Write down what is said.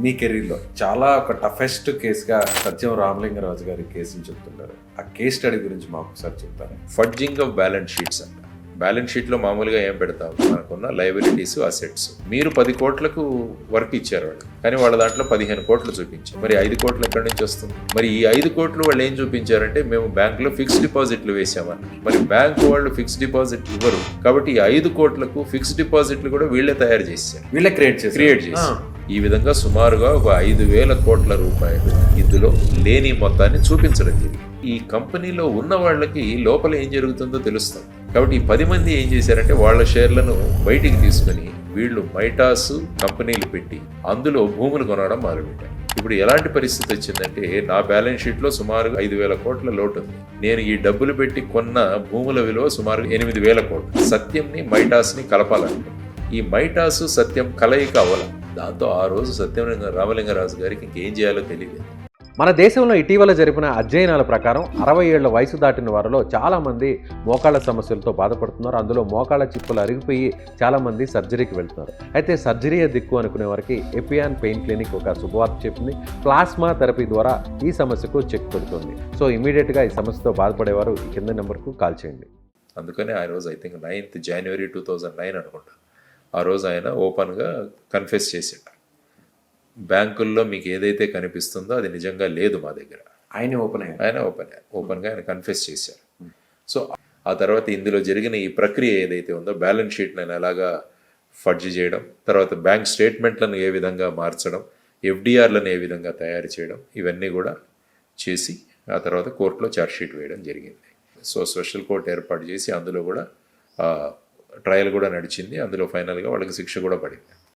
మీ కెరీర్లో చాలా ఒక టఫెస్ట్ కేసుగా సత్యం రామలింగరాజు గారి కేసుని చెప్తున్నారు. ఆ కేస్ స్టడీ గురించి మాకు ఒకసారి చెప్తారా? ఫడ్జింగ్ ఆఫ్ బ్యాలెన్స్ షీట్స్ అంట. బ్యాలెన్స్ షీట్లో మామూలుగా ఏం పెడతాం, మనకున్న లయబిలిటీస్, అసెట్స్. మీరు 10 కోట్లకు వర్క్ ఇచ్చారు వాళ్ళు, కానీ వాళ్ళ దాంట్లో 15 కోట్లు చూపించారు. మరి 5 కోట్లు ఎక్కడి నుంచి వస్తుంది? మరి ఈ 5 కోట్లు వాళ్ళు ఏం చూపించారంటే మేము బ్యాంకులో ఫిక్స్డ్ డిపాజిట్లు వేసామని. మరి బ్యాంకు వాళ్ళు ఫిక్స్డ్ డిపాజిట్ ఇవ్వరు, కాబట్టి ఈ 5 కోట్లకు ఫిక్స్డ్ డిపాజిట్లు కూడా వీళ్ళే తయారు చేశారు, వీళ్ళే క్రియేట్ చేశారు. ఈ విధంగా సుమారుగా ఒక 5,000 కోట్ల రూపాయలు ఇందులో లేని మొత్తాన్ని చూపించడం జరిగింది. ఈ కంపెనీలో ఉన్న వాళ్ళకి లోపల ఏం జరుగుతుందో తెలుస్తుంది. కాబట్టి ఈ 10 మంది ఏం చేశారంటే వాళ్ళ షేర్లను బయటికి తీసుకుని వీళ్ళు మైటాస్ కంపెనీలు పెట్టి అందులో భూములు కొనడం మొదలుపెట్టారు. ఇప్పుడు ఎలాంటి పరిస్థితి వచ్చిందంటే నా బ్యాలెన్స్ షీట్లో సుమారుగా 5,000 కోట్ల లోటు ఉంది. నేను ఈ డబ్బులు పెట్టి కొన్న భూముల విలువ సుమారు 8,000 కోట్లు. సత్యంని మైటాస్ని కలపాలనుకున్నాను. ఈ మైటాసు సత్యం కలయిక అవ్వాలి. దాంతో ఆ రోజు సత్యం రామలింగరాజు గారికి ఇంకేం చేయాలో తెలియదు. మన దేశంలో ఇటీవల జరిపిన అధ్యయనాల ప్రకారం 60 ఏళ్ల వయసు దాటిన వారిలో చాలామంది మోకాళ్ళ సమస్యలతో బాధపడుతున్నారు. అందులో మోకాళ్ళ చిప్పులు అరిగిపోయి చాలామంది సర్జరీకి వెళ్తున్నారు. అయితే సర్జరీయే దిక్కు అనుకునే వారికి ఎపియాన్ పెయిన్ క్లినిక్ ఒక శుభవార్త చెప్పింది. ప్లాస్మా థెరపీ ద్వారా ఈ సమస్యకు చెక్ పెడుతుంది. సో ఇమీడియట్గా ఈ సమస్యతో బాధపడేవారు ఈ కింద నెంబర్కు కాల్ చేయండి. అందుకని ఆ రోజు ఐ థింక్ 9th January 2009 అనుకుంటా, ఆ రోజు ఆయన ఓపెన్గా కన్ఫెస్ చేసాడు. బ్యాంకుల్లో మీకు ఏదైతే కనిపిస్తుందో అది నిజంగా లేదు మా దగ్గర. ఆయన ఓపెన్గా ఆయన కన్ఫెస్ చేశారు. సో ఆ తర్వాత ఇందులో జరిగిన ఈ ప్రక్రియ ఏదైతే ఉందో, బ్యాలెన్స్ షీట్ నేను ఎలాగా ఫడ్జ్ చేయడం, తర్వాత బ్యాంక్ స్టేట్మెంట్లను ఏ విధంగా మార్చడం, ఎఫ్డిఆర్లను ఏ విధంగా తయారు చేయడం, ఇవన్నీ కూడా చేసి ఆ తర్వాత కోర్టులో ఛార్జ్షీట్ వేయడం జరిగింది. సో స్పెషల్ కోర్ట్ ఏర్పాటు చేసి అందులో కూడా ట్రయల్ కూడా నడిచింది. అందులో ఫైనల్గా వాళ్ళకి శిక్ష కూడా పడింది.